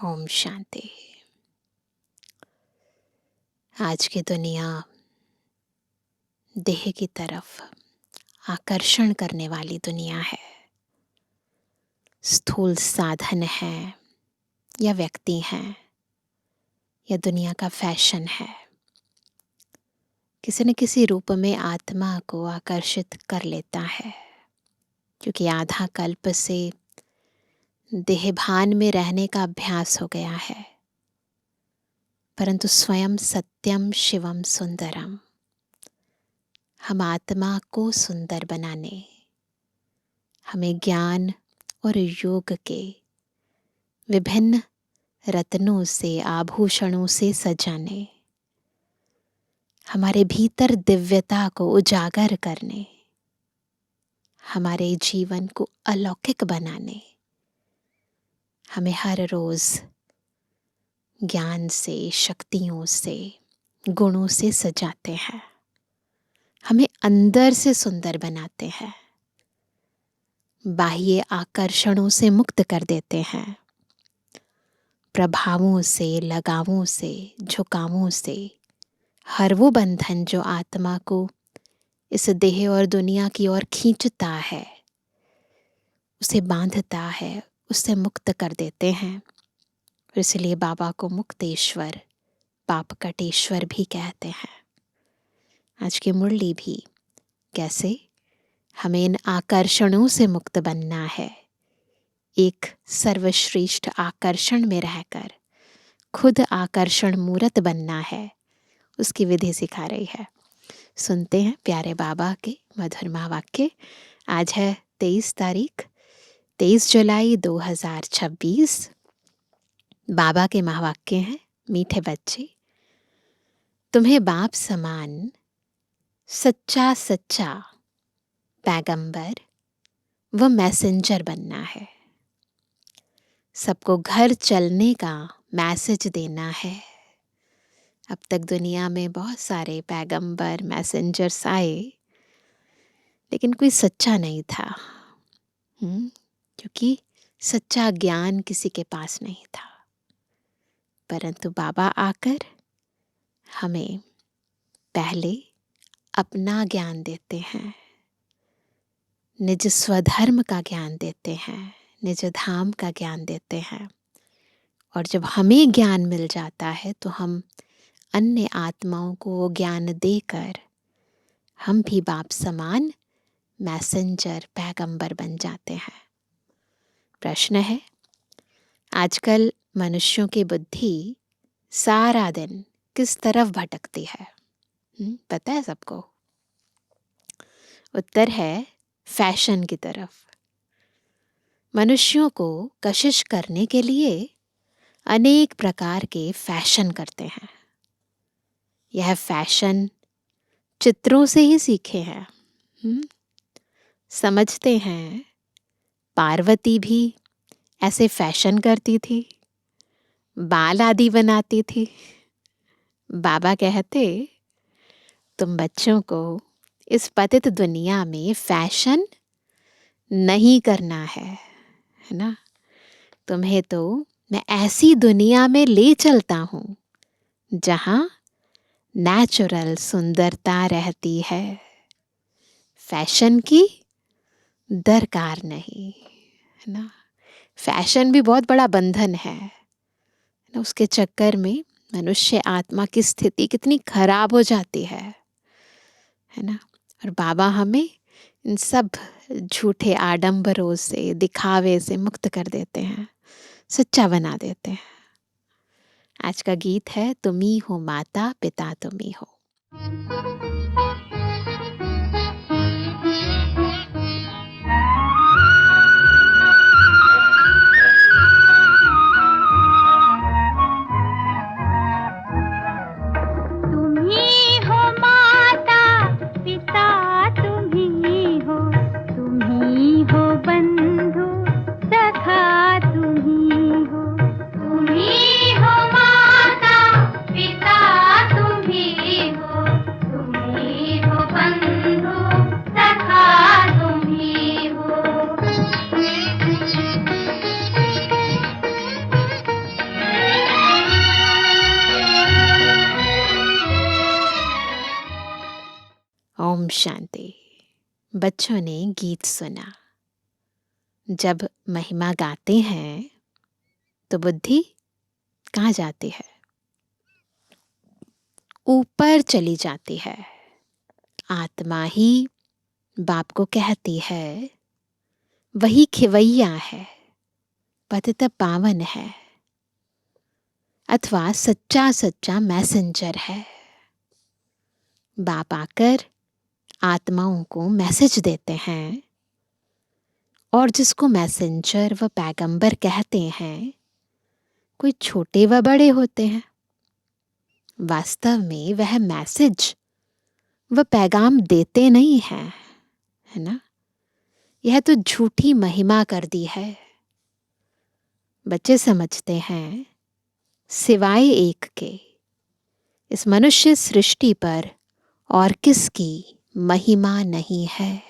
ओम शांति। आज की दुनिया देह की तरफ आकर्षण करने वाली दुनिया है। स्थूल साधन है या व्यक्ति हैं या दुनिया का फैशन है, किसी न किसी रूप में आत्मा को आकर्षित कर लेता है, क्योंकि आधा कल्प से देहभान में रहने का अभ्यास हो गया है। परंतु स्वयं सत्यम शिवम सुंदरम, हम आत्मा को सुंदर बनाने, हमें ज्ञान और योग के विभिन्न रत्नों से, आभूषणों से सजाने, हमारे भीतर दिव्यता को उजागर करने, हमारे जीवन को अलौकिक बनाने, हमें हर रोज ज्ञान से, शक्तियों से, गुणों से सजाते हैं, हमें अंदर से सुंदर बनाते हैं, बाह्य आकर्षणों से मुक्त कर देते हैं, प्रभावों से, लगावों से, झुकावों से, हर वो बंधन जो आत्मा को इस देह और दुनिया की ओर खींचता है, उसे बांधता है, उससे मुक्त कर देते हैं। और इसलिए बाबा को मुक्तेश्वर, पाप कटेश्वर भी कहते हैं। आज की मुरली भी कैसे हमें इन आकर्षणों से मुक्त बनना है, एक सर्वश्रेष्ठ आकर्षण में रहकर खुद आकर्षण मूर्त बनना है, उसकी विधि सिखा रही है। सुनते हैं प्यारे बाबा के मधुर महावाक्य। आज है 23 जुलाई 2026। बाबा के महावाक्य हैं, मीठे बच्चे, तुम्हें बाप समान सच्चा सच्चा पैगंबर व मैसेंजर बनना है। सबको घर चलने का मैसेज देना है। अब तक दुनिया में बहुत सारे पैगंबर, मैसेंजर्स आए, लेकिन कोई सच्चा नहीं था, क्योंकि सच्चा ज्ञान किसी के पास नहीं था। परंतु बाबा आकर हमें पहले अपना ज्ञान देते हैं, निज स्वधर्म का ज्ञान देते हैं, निज धाम का ज्ञान देते हैं। और जब हमें ज्ञान मिल जाता है तो हम अन्य आत्माओं को वो ज्ञान देकर हम भी बाप समान मैसेंजर, पैगंबर बन जाते हैं। प्रश्न है, आजकल मनुष्यों की बुद्धि सारा दिन किस तरफ भटकती है? पता है सबको? उत्तर है फैशन की तरफ। मनुष्यों को कशिश करने के लिए अनेक प्रकार के फैशन करते हैं। यह फैशन चित्रों से ही सीखे हैं। समझते हैं पार्वती भी ऐसे फैशन करती थी, बाल आदि बनाती थी। बाबा कहते, तुम बच्चों को इस पतित दुनिया में फैशन नहीं करना है ना? तुम्हें तो मैं ऐसी दुनिया में ले चलता हूं जहां नेचुरल सुंदरता रहती है। फैशन की दरकार नहीं, है ना? फैशन भी बहुत बड़ा बंधन है ना? उसके चक्कर में मनुष्य आत्मा की स्थिति कितनी खराब हो जाती है ना? और बाबा हमें इन सब झूठे आडंबरों से, दिखावे से मुक्त कर देते हैं, सच्चा बना देते हैं। आज का गीत है, तुम ही हो माता पिता तुम ही हो। तुम शांति। बच्चों ने गीत सुना। जब महिमा गाते हैं तो बुद्धि कहाँ जाती है? ऊपर चली जाती है। आत्मा ही बाप को कहती है, वही खिवैया है, पतित पावन है, अथवा सच्चा सच्चा मैसेंजर है। बाप आकर आत्माओं को मैसेज देते हैं, और जिसको मैसेंजर व पैगंबर कहते हैं, कोई छोटे व बड़े होते हैं। वास्तव में वह मैसेज व पैगाम देते नहीं हैं, है ना? यह तो झूठी महिमा कर दी है। बच्चे समझते हैं सिवाय एक के इस मनुष्य सृष्टि पर और किसकी महिमा नहीं है।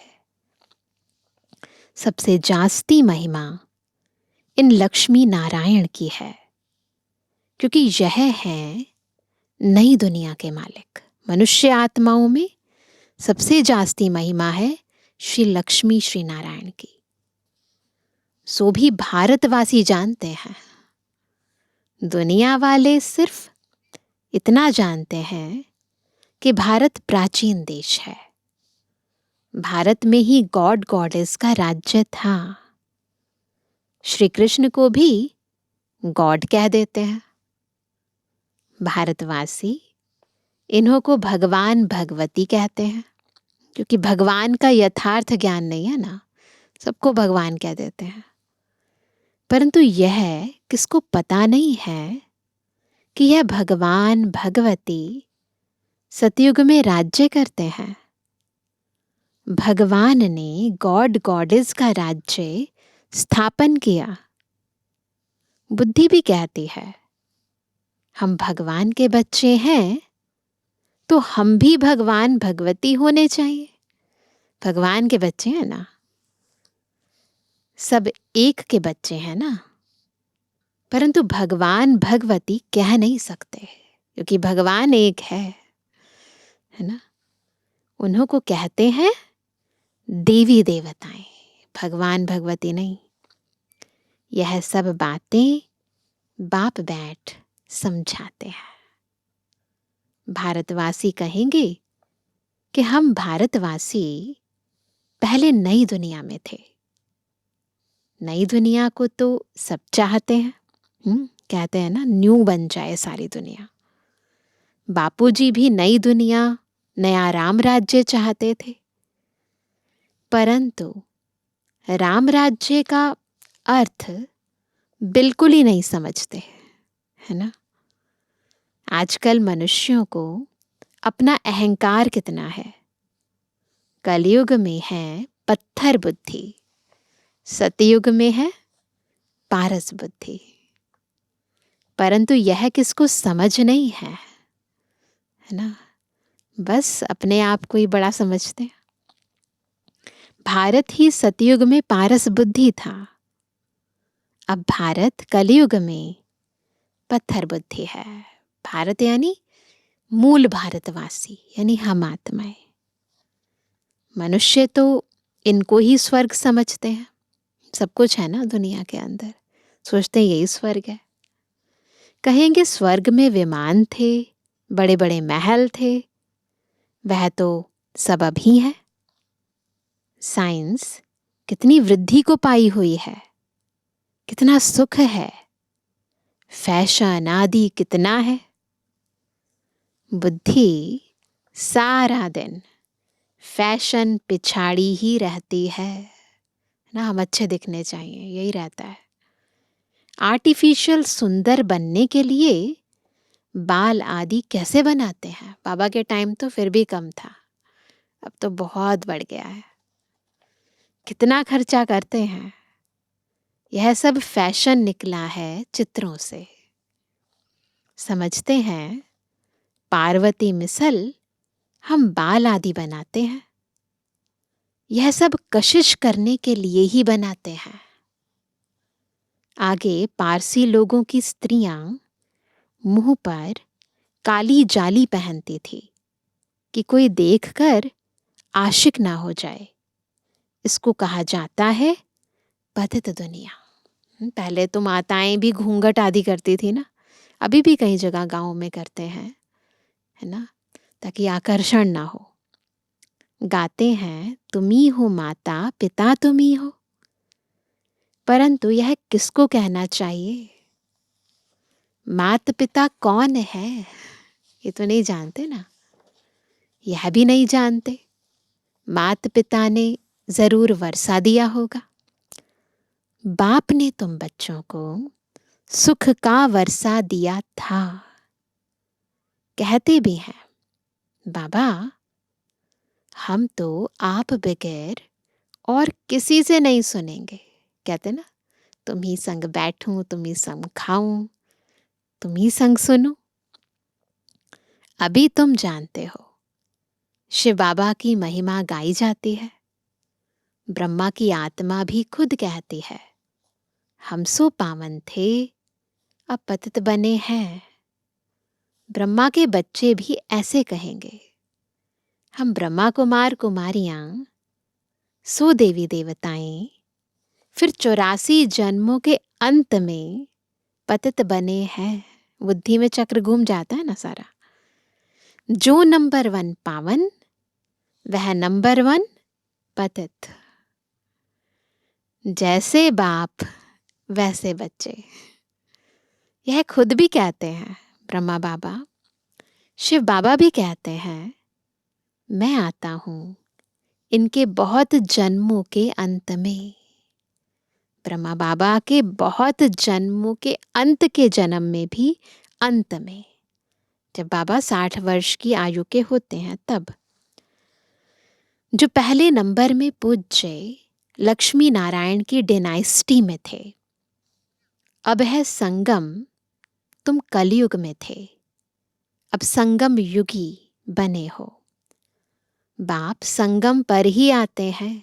सबसे जास्ती महिमा इन लक्ष्मी नारायण की है, क्योंकि यह है नई दुनिया के मालिक। मनुष्य आत्माओं में सबसे जास्ती महिमा है श्री लक्ष्मी श्री नारायण की। सो भी भारतवासी जानते हैं। दुनिया वाले सिर्फ इतना जानते हैं कि भारत प्राचीन देश है। भारत में ही गॉड गॉडेस का राज्य था। श्री कृष्ण को भी गॉड कह देते हैं। भारतवासी इन्हों को भगवान भगवती कहते हैं, क्योंकि भगवान का यथार्थ ज्ञान नहीं है ना, सबको भगवान कह देते हैं। परंतु यह किसको पता नहीं है कि यह भगवान भगवती सतयुग में राज्य करते हैं। भगवान ने गॉड गॉडेस का राज्य स्थापन किया। बुद्धि भी कहती है हम भगवान के बच्चे हैं, तो हम भी भगवान भगवती होने चाहिए। भगवान के बच्चे हैं ना, सब एक के बच्चे हैं ना। परंतु भगवान भगवती कह नहीं सकते, क्योंकि भगवान एक है ना। उन्हों को कहते हैं देवी देवताएं, भगवान भगवती नहीं। यह सब बातें बाप बैठ समझाते हैं। भारतवासी कहेंगे कि हम भारतवासी पहले नई दुनिया में थे। नई दुनिया को तो सब चाहते हैं। कहते हैं ना, न्यू बन जाए सारी दुनिया। बापूजी भी नई दुनिया, नया राम राज्य चाहते थे। परंतु राम राज्य का अर्थ बिल्कुल ही नहीं समझते, है ना। आजकल मनुष्यों को अपना अहंकार कितना है। कलयुग में है पत्थर बुद्धि, सतयुग में है पारस बुद्धि। परंतु यह किसको समझ नहीं है ना। बस अपने आप को ही बड़ा समझते हैं। भारत ही सतयुग में पारस बुद्धि था। अब भारत कलयुग में पत्थर बुद्धि है। भारत यानी मूल भारतवासी, यानी हम आत्माएं। मनुष्य तो इनको ही स्वर्ग समझते हैं। सब कुछ है ना दुनिया के अंदर, सोचते हैं यही स्वर्ग है। कहेंगे स्वर्ग में विमान थे, बड़े बड़े महल थे, वह तो सब अभी है। साइंस कितनी वृद्धि को पाई हुई है, कितना सुख है, फैशन आदि कितना है। बुद्धि सारा दिन फैशन पिछाड़ी ही रहती है ना। हम अच्छे दिखने चाहिए, यही रहता है। आर्टिफिशियल सुंदर बनने के लिए बाल आदि कैसे बनाते हैं। बाबा के टाइम तो फिर भी कम था, अब तो बहुत बढ़ गया है। कितना खर्चा करते हैं। यह सब फैशन निकला है चित्रों से। समझते हैं पार्वती मिसल हम बाल आदि बनाते हैं, यह सब कशिश करने के लिए ही बनाते हैं। आगे पारसी लोगों की स्त्रियां मुंह पर काली जाली पहनती थी कि कोई देखकर आशिक ना हो जाए। इसको कहा जाता है पतित दुनिया। पहले तो माताएं भी घूंघट आदि करती थी ना, अभी भी कई जगह गाँव में करते हैं, है ना, ताकि आकर्षण ना हो। गाते हैं तुम्ही हो माता पिता तुम्ही हो, परंतु यह किसको कहना चाहिए? मात पिता कौन है ये तो नहीं जानते ना, यह भी नहीं जानते। मात पिता ने जरूर वर्षा दिया होगा। बाप ने तुम बच्चों को सुख का वर्षा दिया था। कहते भी हैं बाबा हम तो आप बगैर और किसी से नहीं सुनेंगे। कहते ना, तुम ही संग बैठूं, तुम ही संग खाऊं, तुम ही संग सुनो। अभी तुम जानते हो शिव बाबा की महिमा गाई जाती है। ब्रह्मा की आत्मा भी खुद कहती है हम सो पावन थे अब पतित बने हैं। ब्रह्मा के बच्चे भी ऐसे कहेंगे हम ब्रह्मा कुमार कुमारियां सो देवी देवताएं फिर 84 जन्मों के अंत में पतित बने हैं। बुद्धि में चक्र घूम जाता है ना सारा। जो नंबर 1 पावन वह नंबर 1 पतित। जैसे बाप वैसे बच्चे, यह खुद भी कहते हैं ब्रह्मा बाबा। शिव बाबा भी कहते हैं मैं आता हूं इनके बहुत जन्मों के अंत में। ब्रह्मा बाबा के बहुत जन्मों के अंत के जन्म में भी अंत में, जब बाबा 60 वर्ष की आयु के होते हैं तब। जो पहले नंबर में पूज्य लक्ष्मी नारायण की डायनेस्टी में थे, अब है संगम, तुम कलयुग में थे, अब संगम युगी बने हो। बाप संगम पर ही आते हैं।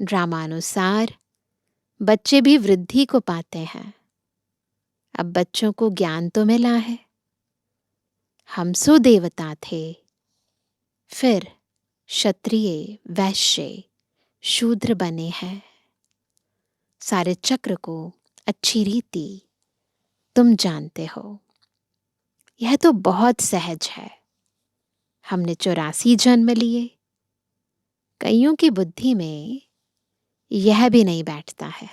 ड्रामानुसार बच्चे भी वृद्धि को पाते हैं। अब बच्चों को ज्ञान तो मिला है। हम सो देवता थे, फिर क्षत्रिय वैश्य शूद्र बने हैं। सारे चक्र को अच्छी रीति तुम जानते हो। यह तो बहुत सहज है। हमने 84 जन्म लिए। कईयों की बुद्धि में यह भी नहीं बैठता है।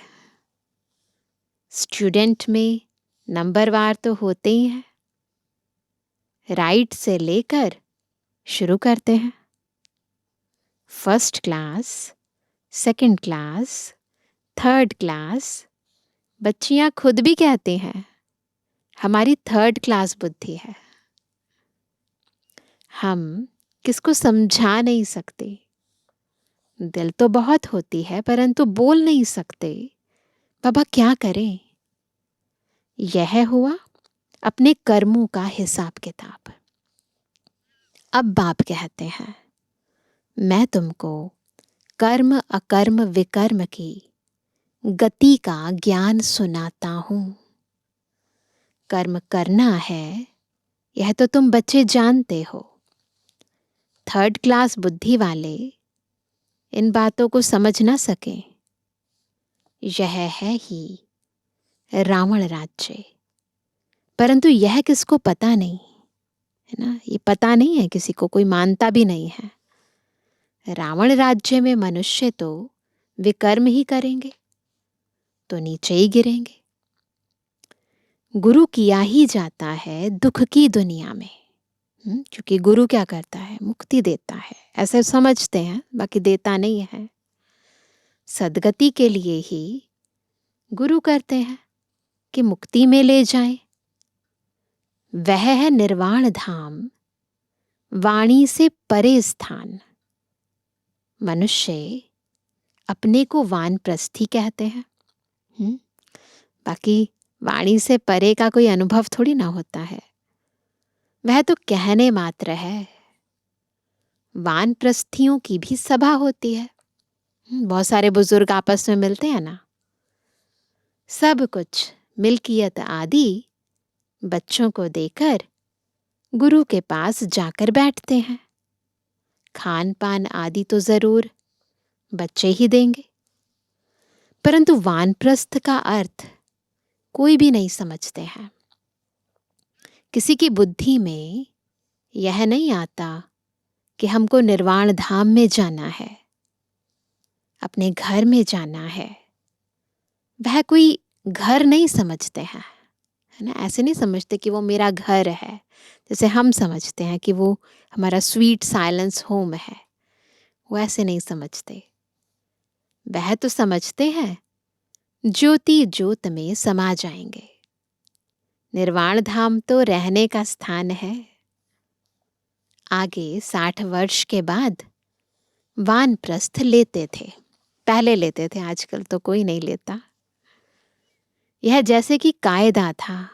स्टूडेंट में नंबरवार तो होते ही हैं। राइट से लेकर शुरू करते हैं। First class, second class, third class. बच्चियां खुद भी कहती हैं हमारी थर्ड क्लास बुद्धि है। हम किसको समझा नहीं सकते। दिल तो बहुत होती है परंतु बोल नहीं सकते। बाबा क्या करें? यह हुआ अपने कर्मों का हिसाब किताब। अब बाप कहते हैं मैं तुमको कर्म अकर्म विकर्म की गति का ज्ञान सुनाता हूं। कर्म करना है यह तो तुम बच्चे जानते हो। थर्ड क्लास बुद्धि वाले इन बातों को समझ ना सके। यह है ही रावण राज्य, परंतु यह किसको पता नहीं है ना। ये पता नहीं है किसी को, कोई मानता भी नहीं है। रावण राज्य में मनुष्य तो विकर्म ही करेंगे तो नीचे ही गिरेंगे। गुरु किया ही जाता है दुख की दुनिया में। क्योंकि गुरु क्या करता है? मुक्ति देता है, ऐसे समझते हैं, बाकी देता नहीं है। सदगति के लिए ही गुरु करते हैं कि मुक्ति में ले जाएं। वह है निर्वाण धाम, वाणी से परे स्थान। मनुष्य अपने को वानप्रस्थी कहते हैं। बाकी वाणी से परे का कोई अनुभव थोड़ी ना होता है, वह तो कहने मात्र है। वानप्रस्थियों की भी सभा होती है। बहुत सारे बुजुर्ग आपस में मिलते हैं ना। सब कुछ मिल्कियत आदि बच्चों को देकर गुरु के पास जाकर बैठते हैं। खान पान आदि तो जरूर बच्चे ही देंगे, परंतु वानप्रस्थ का अर्थ कोई भी नहीं समझते हैं। किसी की बुद्धि में यह नहीं आता कि हमको निर्वाण धाम में जाना है, अपने घर में जाना है। वह कोई घर नहीं समझते हैं, है ना। ऐसे नहीं समझते कि वो मेरा घर है, जैसे हम समझते हैं कि वो हमारा स्वीट साइलेंस होम है। वो ऐसे नहीं समझते। वह तो समझते हैं ज्योति ज्योत में समा जाएंगे। निर्वाण धाम तो रहने का स्थान है। आगे 60 वर्ष के बाद वानप्रस्थ लेते थे, पहले लेते थे, आजकल तो कोई नहीं लेता। यह जैसे कि कायदा था,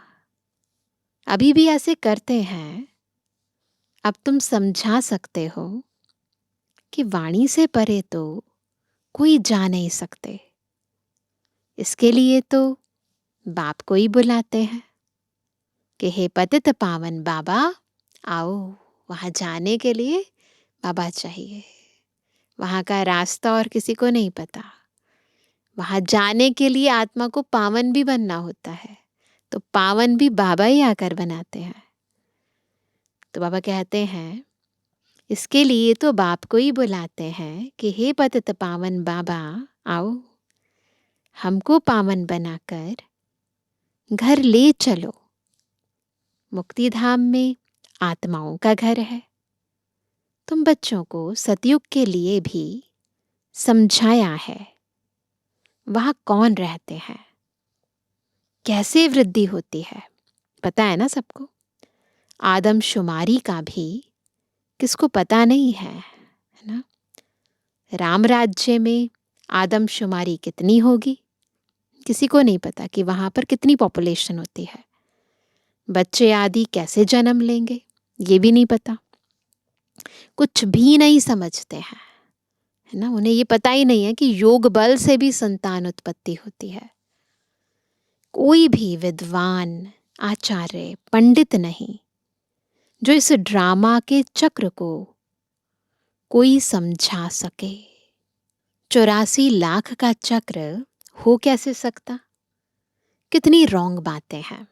अभी भी ऐसे करते हैं। अब तुम समझा सकते हो कि वाणी से परे तो कोई जा नहीं सकते। इसके लिए तो बाप को ही बुलाते हैं कि हे पतित पावन बाबा आओ। वहां जाने के लिए बाबा चाहिए। वहां का रास्ता और किसी को नहीं पता। वहां जाने के लिए आत्मा को पावन भी बनना होता है, तो पावन भी बाबा ही आकर बनाते हैं। तो बाबा कहते हैं इसके लिए तो बाप को ही बुलाते हैं कि हे पतित पावन बाबा आओ, हमको पावन बनाकर घर ले चलो। मुक्ति धाम में आत्माओं का घर है। तुम बच्चों को सतयुग के लिए भी समझाया है वहां कौन रहते हैं, कैसे वृद्धि होती है, पता है ना सबको। आदमशुमारी का भी किसको पता नहीं है ना। राम राज्य में आदमशुमारी कितनी होगी, किसी को नहीं पता कि वहां पर कितनी पॉपुलेशन होती है। बच्चे आदि कैसे जन्म लेंगे ये भी नहीं पता। कुछ भी नहीं समझते हैं, है ना। उन्हें ये पता ही नहीं है कि योग बल से भी संतान उत्पत्ति होती है। कोई भी विद्वान, आचार्य, पंडित नहीं जो इस ड्रामा के चक्र को कोई समझा सके। 84 लाख का चक्र हो कैसे सकता। कितनी रॉन्ग बातें हैं।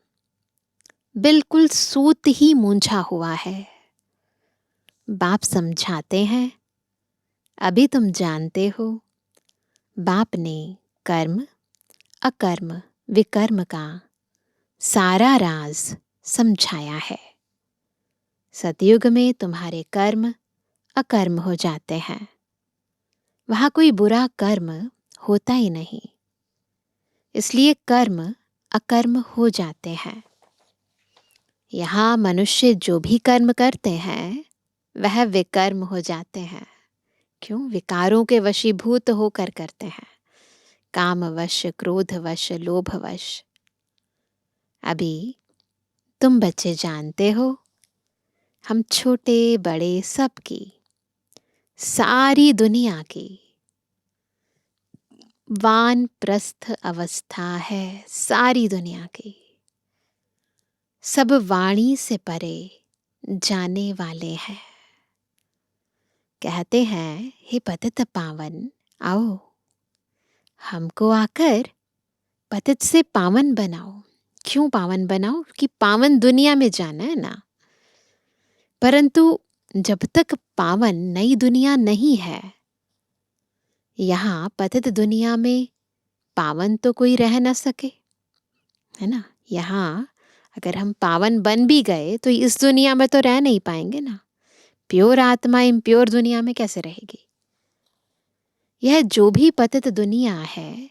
बिल्कुल सूत ही मूंझा हुआ है। बाप समझाते हैं अभी तुम जानते हो। बाप ने कर्म अकर्म विकर्म का सारा राज समझाया है। सतयुग में तुम्हारे कर्म अकर्म हो जाते हैं। वहां कोई बुरा कर्म होता ही नहीं, इसलिए कर्म अकर्म हो जाते हैं। यहाँ मनुष्य जो भी कर्म करते हैं वह विकर्म हो जाते हैं। क्यों? विकारों के वशीभूत होकर करते हैं। कामवश, क्रोधवश, लोभवश। अभी तुम बच्चे जानते हो हम छोटे बड़े सबकी, सारी दुनिया की वानप्रस्थ अवस्था है। सारी दुनिया की सब वाणी से परे जाने वाले हैं। कहते हैं हे पतित पावन आओ, हमको आकर पतित से पावन बनाओ। क्यों पावन बनाओ? कि पावन दुनिया में जाना है ना। परंतु जब तक पावन नई दुनिया नहीं है, यहाँ पतित दुनिया में पावन तो कोई रह ना सके, है ना। यहाँ अगर हम पावन बन भी गए तो इस दुनिया में तो रह नहीं पाएंगे ना। प्योर आत्मा इम्प्योर दुनिया में कैसे रहेगी। यह जो भी पतित दुनिया है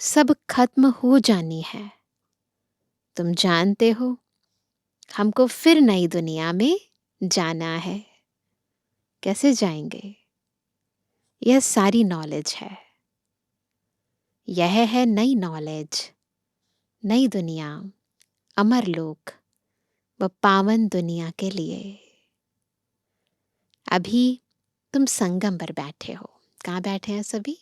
सब खत्म हो जानी है। तुम जानते हो हमको फिर नई दुनिया में जाना है। कैसे जाएंगे? यह सारी नॉलेज है। यह है नई नॉलेज, नई दुनिया, अमर लोक व पावन दुनिया के लिए। अभी तुम संगम पर बैठे हो। कहाँ बैठे हैं सभी?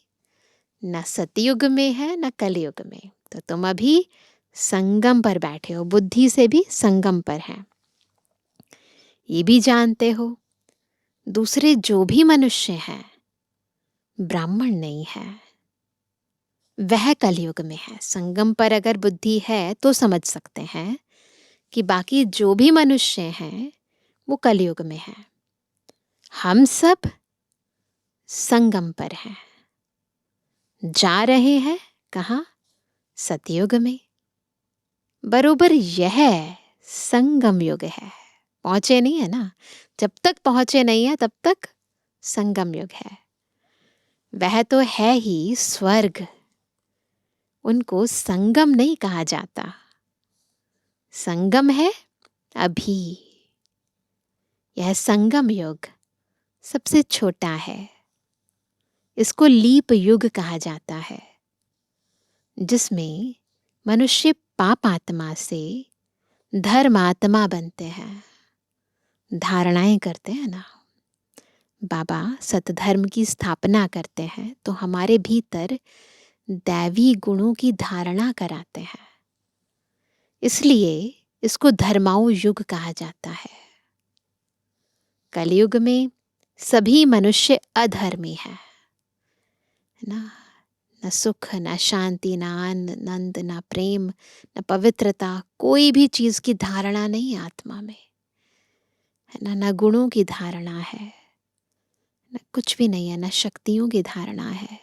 न सतयुग में है न कलयुग में। तो तुम अभी संगम पर बैठे हो, बुद्धि से भी संगम पर हैं। ये भी जानते हो दूसरे जो भी मनुष्य हैं, ब्राह्मण नहीं है, वह कलयुग में है। संगम पर अगर बुद्धि है तो समझ सकते हैं कि बाकी जो भी मनुष्य हैं वो कलयुग में हैं। हम सब संगम पर हैं, जा रहे हैं कहाँ? सतयुग में। बरोबर यह संगम युग है। पहुंचे नहीं है ना, जब तक पहुंचे नहीं है तब तक संगम युग है। वह तो है ही स्वर्ग, उनको संगम नहीं कहा जाता। संगम है अभी। यह संगम युग सबसे छोटा है। इसको लीप युग कहा जाता है, जिसमें मनुष्य पापात्मा से धर्मात्मा बनते हैं, धारणाएं करते हैं ना। बाबा सतधर्म की स्थापना करते हैं तो हमारे भीतर दैवी गुणों की धारणा कराते हैं। इसलिए इसको धर्माऊ युग कहा जाता है। कलयुग में सभी मनुष्य अधर्मी हैं ना। न सुख, न शांति, न आनंद, न प्रेम, न पवित्रता, कोई भी चीज की धारणा नहीं आत्मा में है ना। न गुणों की धारणा है, न कुछ भी नहीं है, न शक्तियों की धारणा है।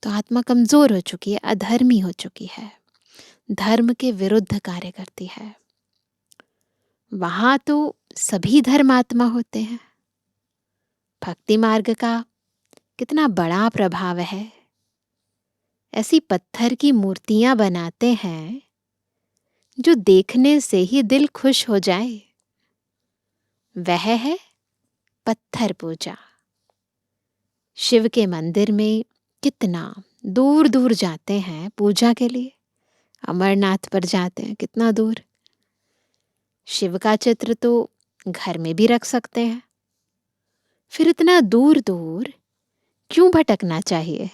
तो आत्मा कमजोर हो चुकी है, अधर्मी हो चुकी है, धर्म के विरुद्ध कार्य करती है। वहां तो सभी धर्मात्मा होते हैं। भक्ति मार्ग का कितना बड़ा प्रभाव है। ऐसी पत्थर की मूर्तियां बनाते हैं जो देखने से ही दिल खुश हो जाए। वह है पत्थर पूजा। शिव के मंदिर में कितना दूर दूर जाते हैं पूजा के लिए। अमरनाथ पर जाते हैं, कितना दूर। शिव का चित्र तो घर में भी रख सकते हैं, फिर इतना दूर दूर क्यों भटकना चाहिए?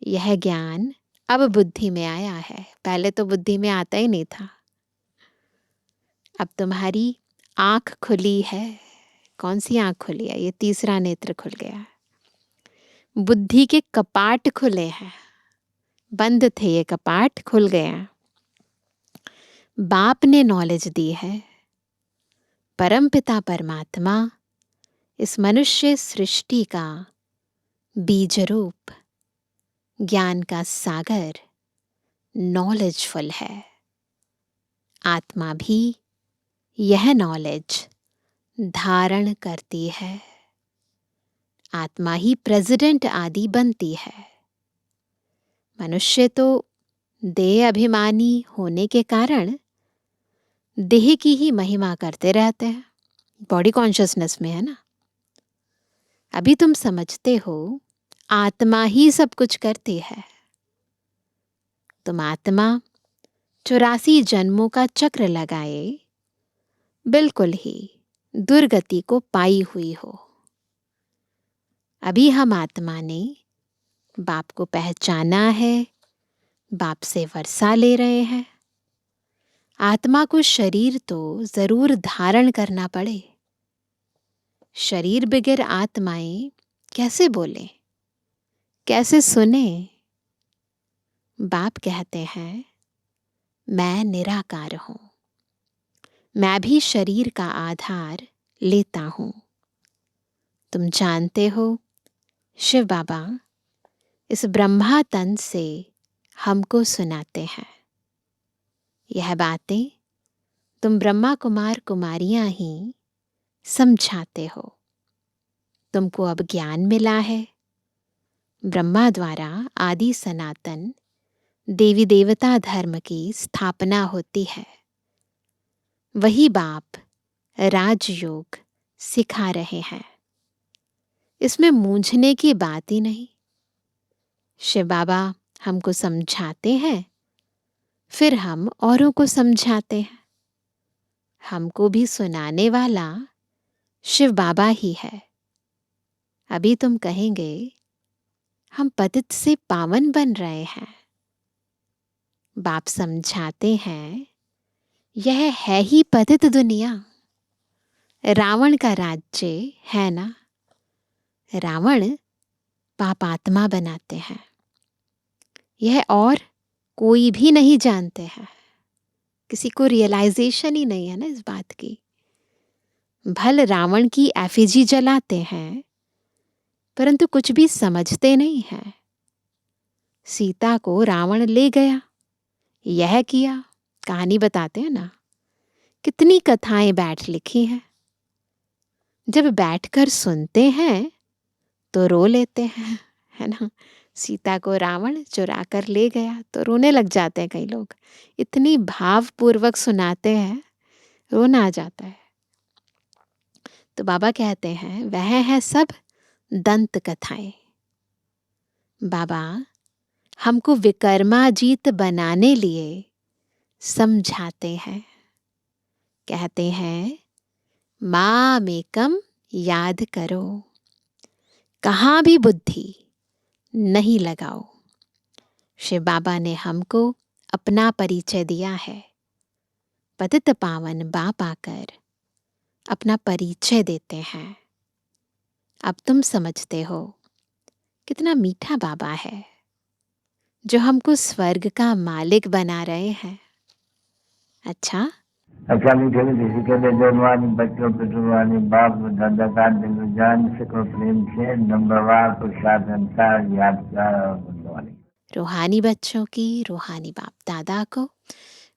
यह ज्ञान अब बुद्धि में आया है, पहले तो बुद्धि में आता ही नहीं था। अब तुम्हारी आंख खुली है। कौन सी आंख खुली है? ये तीसरा नेत्र खुल गया। बुद्धि के कपाट खुले हैं, बंद थे ये कपाट, खुल गया। बाप ने नॉलेज दी है। परमपिता परमात्मा इस मनुष्य सृष्टि का बीज रूप, ज्ञान का सागर, नॉलेजफुल है। आत्मा भी यह नॉलेज धारण करती है। आत्मा ही प्रेसिडेंट आदि बनती है। मनुष्य तो देह अभिमानी होने के कारण देह की ही महिमा करते रहते हैं, बॉडी कॉन्शियसनेस में है ना। अभी तुम समझते हो आत्मा ही सब कुछ करती है। तुम आत्मा 84 जन्मों का चक्र लगाए बिल्कुल ही दुर्गति को पाई हुई हो। अभी हम आत्मा ने बाप को पहचाना है, बाप से वर्षा ले रहे हैं। आत्मा को शरीर तो जरूर धारण करना पड़े। शरीर बगैर आत्माएं कैसे बोले, कैसे सुने? बाप कहते हैं मैं निराकार हूं, मैं भी शरीर का आधार लेता हूं। तुम जानते हो शिव बाबा इस ब्रह्मा तन से हमको सुनाते हैं। यह बातें तुम ब्रह्मा कुमार कुमारियां ही समझाते हो। तुमको अब ज्ञान मिला है। ब्रह्मा द्वारा आदि सनातन देवी देवता धर्म की स्थापना होती है। वही बाप राजयोग सिखा रहे हैं। इसमें मूंझने की बात ही नहीं। शिव बाबा हमको समझाते हैं, फिर हम औरों को समझाते हैं। हमको भी सुनाने वाला शिव बाबा ही है। अभी तुम कहेंगे हम पतित से पावन बन रहे हैं। बाप समझाते हैं यह है ही पतित दुनिया। रावण का राज्य है ना, रावण पापात्मा बनाते हैं, यह और कोई भी नहीं जानते हैं। किसी को रियलाइजेशन ही नहीं है ना इस बात की। भल रावण की एफिजी जलाते हैं परंतु कुछ भी समझते नहीं हैं। सीता को रावण ले गया, यह किया, कहानी बताते हैं ना। कितनी कथाएं बैठ लिखी हैं, जब बैठकर सुनते हैं तो रो लेते हैं, है ना। सीता को रावण चुरा कर ले गया तो रोने लग जाते हैं कई लोग। इतनी भावपूर्वक सुनाते हैं, रोना आ जाता है। तो बाबा कहते हैं वह है सब दंत कथाएं। बाबा हमको विकर्माजीत बनाने लिए समझाते हैं, कहते हैं मामेकम याद करो, कहाँ भी बुद्धि नहीं लगाओ। शिव बाबा ने हमको अपना परिचय दिया है, पतित पावन बाप आकर अपना परिचय देते हैं। अब तुम समझते हो कितना मीठा बाबा है जो हमको स्वर्ग का मालिक बना रहे हैं। अच्छा मीठे किसी के लिए जवानी बच्चों पितृवानी बाप दादा का दिल जान सको प्रेम से नंबरवार प्रसाद अनुसार यादगार और बुद्धवानी। रूहानी बच्चों की रूहानी बाप दादा को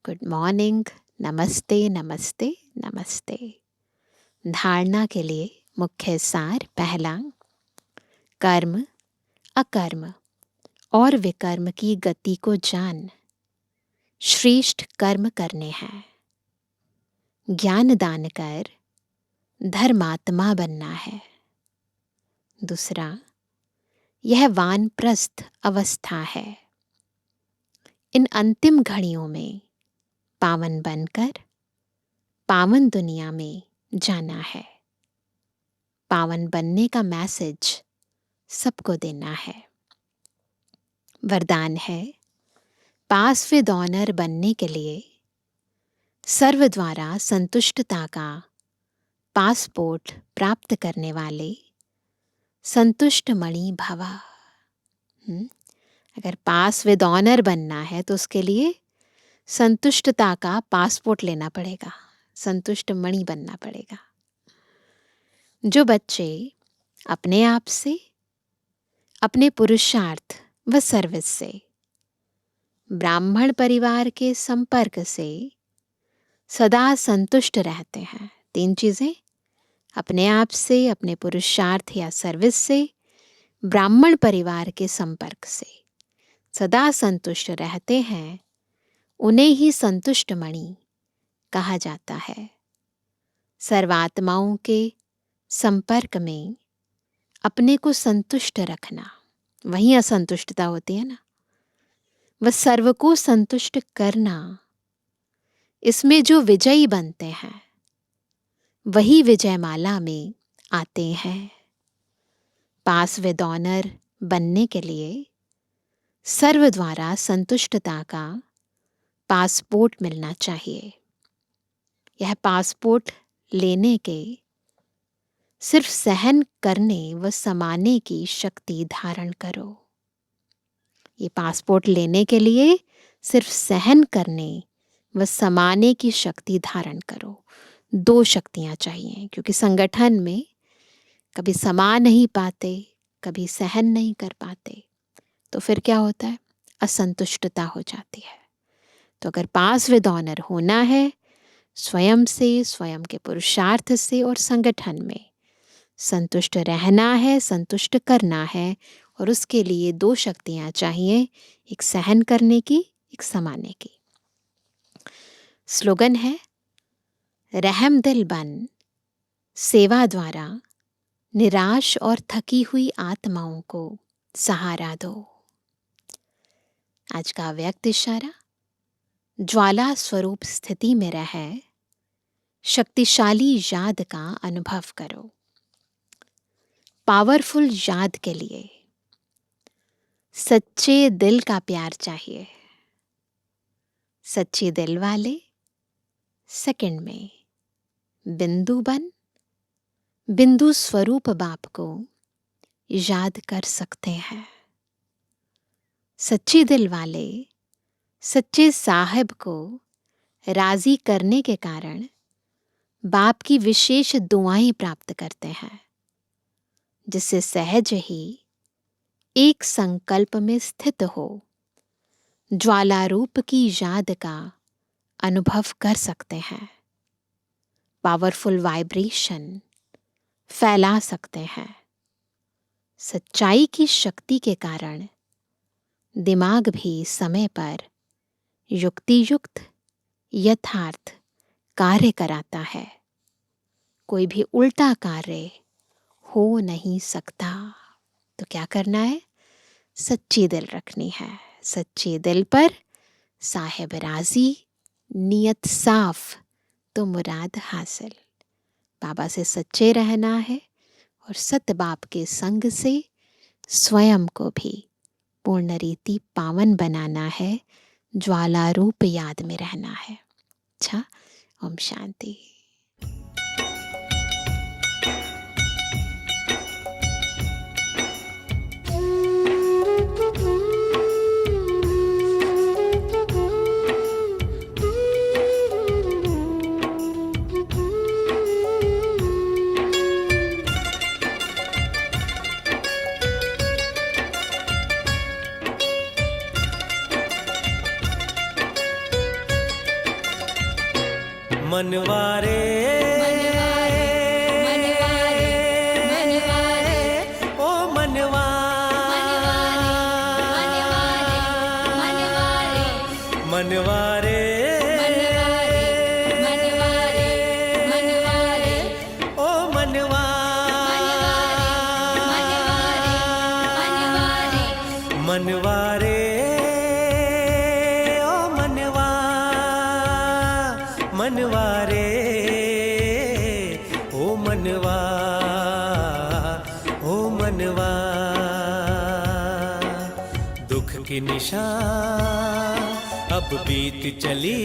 गुड मॉर्निंग, नमस्ते नमस्ते नमस्ते। धारणा के लिए मुख्य सार पहला, कर्म अकर्म और विकर्म की गति को जान श्रेष्ठ कर्म करने हैं। ज्ञान दान कर धर्मात्मा बनना है। दूसरा, यह वानप्रस्थ अवस्था है। इन अंतिम घड़ियों में पावन बनकर पावन दुनिया में जाना है। पावन बनने का मैसेज सबको देना है। वरदान है पास विद ऑनर बनने के लिए सर्व द्वारा संतुष्टता का पासपोर्ट प्राप्त करने वाले संतुष्ट मणि भवा। अगर पास विद ऑनर बनना है तो उसके लिए संतुष्टता का पासपोर्ट लेना पड़ेगा, संतुष्ट मणि बनना पड़ेगा। जो बच्चे अपने आप से, अपने पुरुषार्थ व सर्विस से, ब्राह्मण परिवार के संपर्क से सदा संतुष्ट रहते हैं, तीन चीजें, अपने आप से, अपने पुरुषार्थ या सर्विस से, ब्राह्मण परिवार के संपर्क से सदा संतुष्ट रहते हैं, उन्हें ही संतुष्ट मणि कहा जाता है। सर्वात्माओं के संपर्क में अपने को संतुष्ट रखना, वहीं असंतुष्टता होती है ना। वह सर्व को संतुष्ट करना, इसमें जो विजयी बनते हैं वही विजयमाला में आते हैं। पास विद ऑनर बनने के लिए सर्व द्वारा संतुष्टता का पासपोर्ट मिलना चाहिए। यह पासपोर्ट लेने के सिर्फ सहन करने व समाने की शक्ति धारण करो। ये पासपोर्ट लेने के लिए सिर्फ सहन करने व समाने की शक्ति धारण करो। दो शक्तियां चाहिए, क्योंकि संगठन में कभी समा नहीं पाते, कभी सहन नहीं कर पाते, तो फिर क्या होता है, असंतुष्टता हो जाती है। तो अगर पास विद ऑनर होना है, स्वयं से, स्वयं के पुरुषार्थ से और संगठन में संतुष्ट रहना है, संतुष्ट करना है, और उसके लिए दो शक्तियां चाहिए, एक सहन करने की, एक समाने की। स्लोगन है रहम दिल बन सेवा द्वारा निराश और थकी हुई आत्माओं को सहारा दो। आज का व्यक्त इशारा, ज्वाला स्वरूप स्थिति में रह शक्तिशाली याद का अनुभव करो। पावरफुल याद के लिए सच्चे दिल का प्यार चाहिए। सच्चे दिल वाले सेकंड में बिंदु बन बिंदु स्वरूप बाप को याद कर सकते हैं। सच्ची दिल वाले सच्चे साहिब को राजी करने के कारण बाप की विशेष दुआएं प्राप्त करते हैं, जिससे सहज ही एक संकल्प में स्थित हो ज्वाला रूप की याद का अनुभव कर सकते हैं। पावरफुल वाइब्रेशन फैला सकते हैं। सच्चाई की शक्ति के कारण दिमाग भी समय पर युक्ति युक्त यथार्थ कार्य कराता है। कोई भी उल्टा कार्य हो नहीं सकता। तो क्या करना है? सच्ची दिल रखनी है। सच्चे दिल पर साहिब राजी, नियत साफ तो मुराद हासिल। बाबा से सच्चे रहना है और सत बाप के संग से स्वयं को भी पूर्ण रीति पावन बनाना है। ज्वाला रूप याद में रहना है। अच्छा, ओम शांति। मनवारे ओ मनवा मनवारे ओ मनवा मनवारे ओ मनवा मनवारे ओ मनवा ओ मनवा। दुख की निशान अब बीत चली,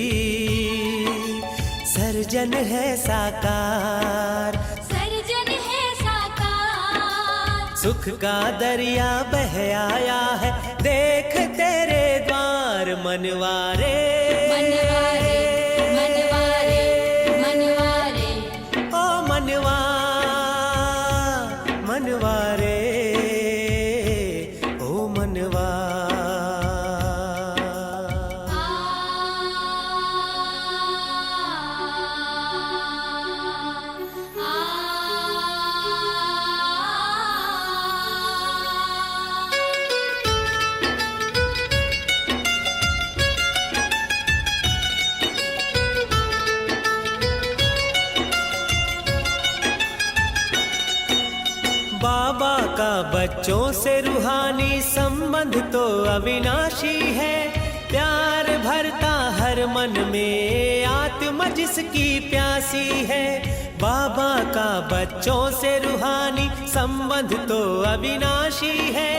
सर्जन है साकार, सर्जन है साकार। सुख का दरिया बह आया है, देख तेरे द्वार मनवारे मनवारे मनवारे मनवारे ओ मनवा मनवारे ओ मनवा। बाबा का बच्चों से रूहानी संबंध तो अविनाशी है, प्यार भरता हर मन में आत्मा जिसकी प्यासी है। बाबा का बच्चों से रूहानी संबंध तो अविनाशी है,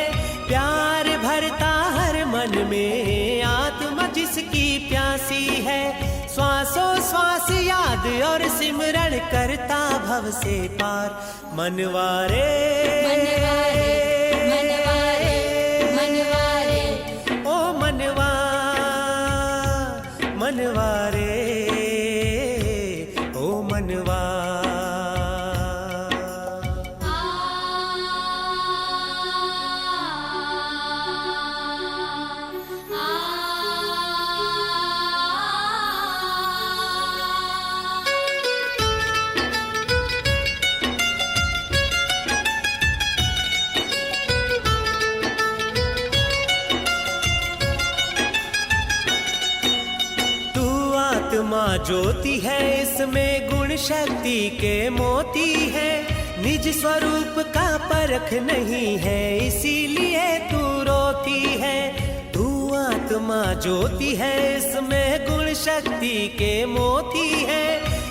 प्यार भरता हर मन में आत्मा जिसकी प्यासी है। श्वासों श्वास याद और सिमरण करता भव से पार मनवारे मनवारे मनवारे मनवारे ओ मनवा मनवारे ओ मनवा। आत्मा ज्योति है, इसमें गुण शक्ति के मोती है, निज स्वरूप का परख नहीं है, इसीलिए तू रोती है। तू आत्मा ज्योति है, इसमें गुण शक्ति के मोती है,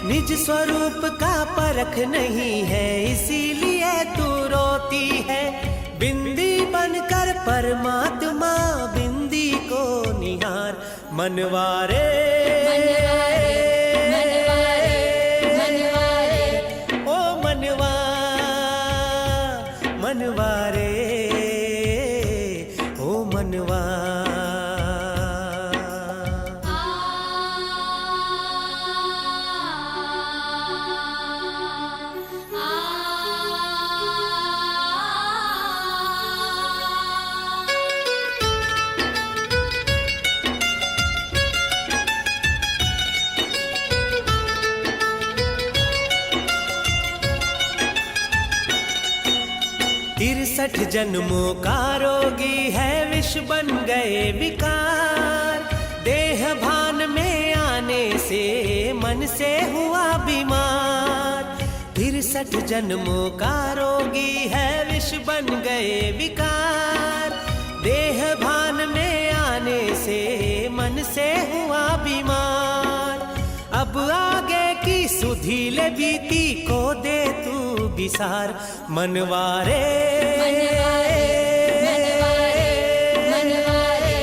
निज स्वरूप का परख नहीं है, इसीलिए तू रोती है। बिंदी बनकर परमात्मा बिंदी को निहार मनवारे मनवारे मनवारे ओ मनवा तिरसठ जन्मों का रोगी है, विष बन गए विकार। देह भान में आने से मन से हुआ बीमार। 63 जन्मों का रोगी है, विष बन गए विकार। देह भान में आने से मन से हुआ बीमार। अब आगे की सुधीले बीती को दे तू विसार। मनवारे मनवारे मनवारे मनवारे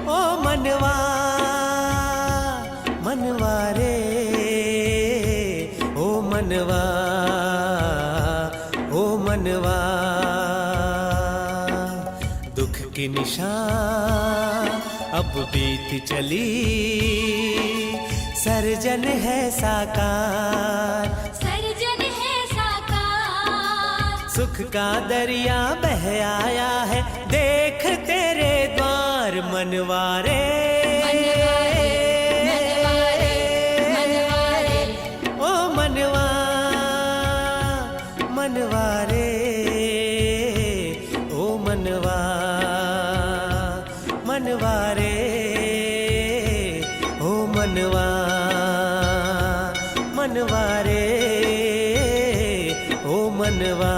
ओ मनवा मनवारे ओ मनवा ओ मनवा। दुख की निशान अब बीत चली, सर्जन है साकार। सर्जन है साकार। सुख का दरिया बह आया है, देख तेरे द्वार। मनवारे मनवारे मनवारे ओ मनवा मनवारे ओ मनवा मनवारे ओ मनवा मनवारे ओ मनवा।